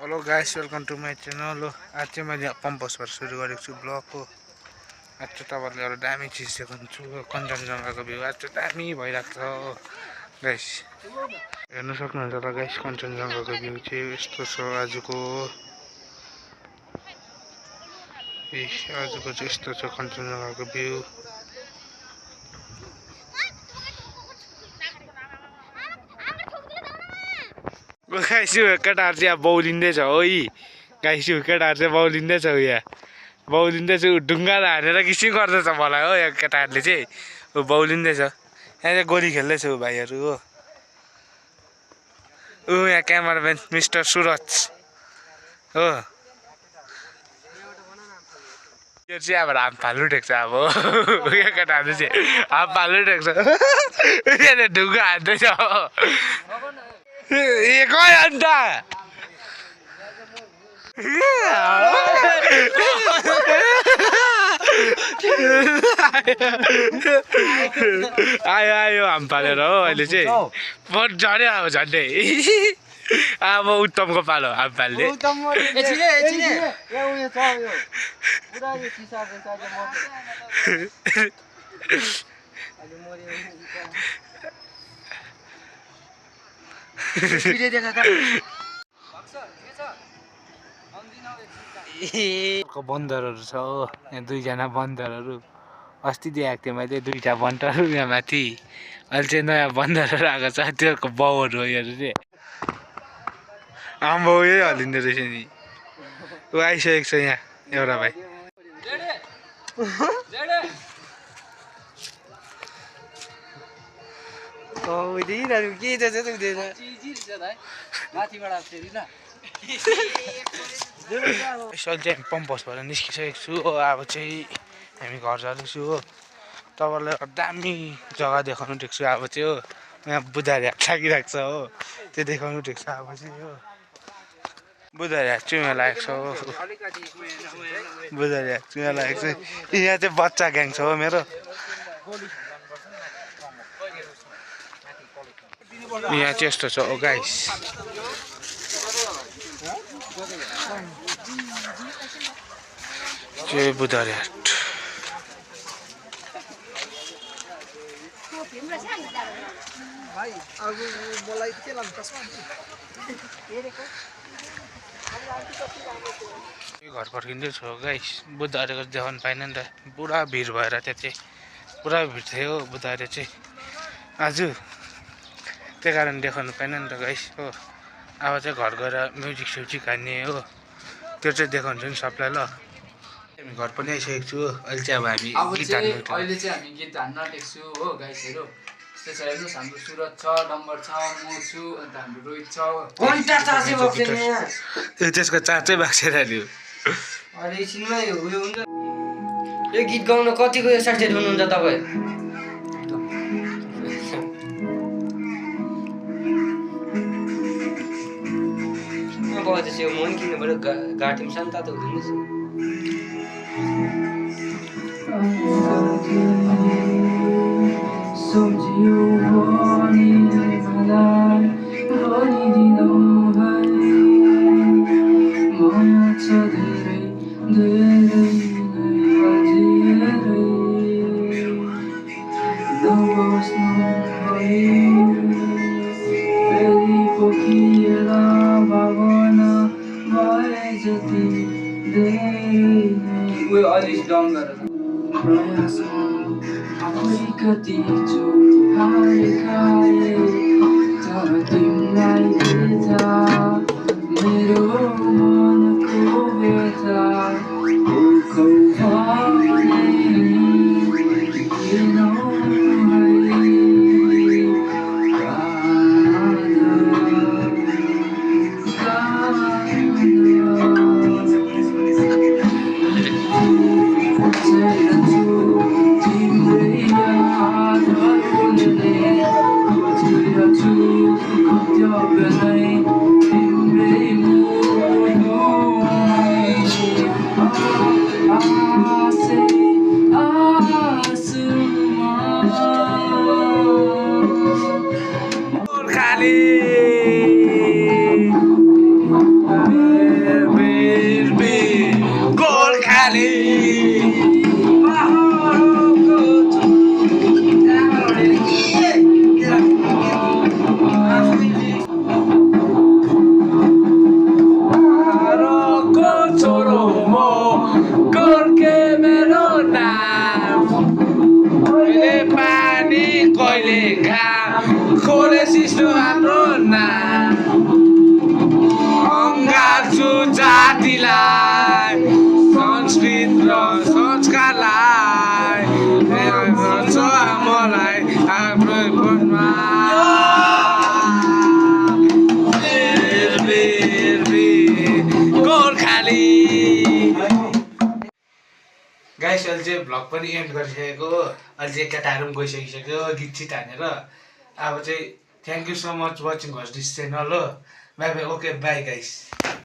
Hello guys, welcome to my channel. आज चाहिँ मैले पम्प हाउसबाट सुरु गरेको छु ब्लगको। आज चाहिँ तपाईँलाई एउटा दामी चिज देखाउँछु, कञ्चनजङ्घाको भ्यू। आज चाहिँ दामी भइरहेको छ गाइस, हेर्न सक्नुहुन्छ होला गाइस। कञ्चनजङ्घाको भ्यू चाहिँ यस्तो छ आजको। आजको चाहिँ यस्तो छ कञ्चनजङ्घाको भ्यू। गाइस केटाहरू चाहिँ अब बौलिँदैछ है गाइस। केटाहरू चाहिँ बौलिँदैछ यहाँ बौलिँदैछ। ढुङ्गाले हानेर किसिम गर्दैछ मलाई हो यहाँ केटाहरूले चाहिँ। बौलिँदैछ यहाँ चाहिँ गोली खेल्दैछ भाइहरू हो। यहाँ क्यामेराम्यान मिस्टर सुरज हो। यो चाहिँ अब हाम फाल्नु टेक्छ अब यहाँ केटाहरू चाहिँ हाम फाल्नु टेक्छ। यहाँ ढुङ्गा हान्दैछ ए कहाँ अन्त आयो आयो हाम फालेर हो। अहिले चाहिँ बहुत झऱ्यो अब झन्डै। अब उत्तमको पालो हाम फाल्ने। बन्दरहरू छ हो यहाँ, दुईजना बन्दरहरू। अस्ति देखाएको थिएँ मैले दुईवटा बन्दरहरू यहाँ माथि। अहिले चाहिँ नयाँ बन्दरहरू आएको छ, त्योहरूको बाउहरू हो योहरू चाहिँ। आम्बो यही हल्लिँदो रहेछ नि। ऊ आइसकेको छ यहाँ एउटा भाइ। अहिले चाहिँ पम्प हाउसबाट निस्किसकेको छु हो। अब चाहिँ हामी घर जाँदैछु हो। तपाईँलाई दामी जग्गा देखाउनु टेक्छु अब चाहिँ हो। यहाँ बुधारे हात लागिरहेको छ हो, त्यो देखाउनु टेक्छ अब चाहिँ हो। बुधारे हात चुइमा लागेको छ हो। बुधारे हात चुइमा लागेको छ। यहाँ चाहिँ बच्चा ग्याङ छ हो मेरो। यहाँ चाहिँ यस्तो छ हो गाइस। चाहिँ बुधारे हाट। घर फर्किँदैछ गाइस। बुधबारेको देखाउनु पाएन नि त, पुरा भिड भएर त्यहाँ चाहिँ पुरा भिड थियो बुधबारे चाहिँ आज। त्यही कारण देखाउनु पाएन नि त गाइस हो। अब चाहिँ घर गएर म्युजिक स्युजिक हान्ने हो, त्यो चाहिँ देखाउँछु नि सबलाई ल। हामी घर पनि आइसकेको छु। अहिले चाहिँ अब हामी गीत हान्न टेक्छु हो गाइसहरू। त्यस्तो छ हेर्नुहोस्, हाम्रो सुरज छ, डम्बर छ, म छु, अन्त हाम्रो रोहित छ। त्यसको चार्जै बाक्सेर हाल्यो। यो गीत गाउन कतिको एक्साइटेड हुनुहुन्छ तपाईँ? यो मन किन्नु पऱ्यो, घाँटीमा शान्त त हुँदैन। गाइस अहिले चाहिँ भ्लग पनि एन्ड गरिसकेको अहिले चाहिँ केटाहरू पनि गइसकिसक्यो गीत सित हानेर अब चाहिँ thank you so much watching होस् दिस च्यानल हो by by okay by guys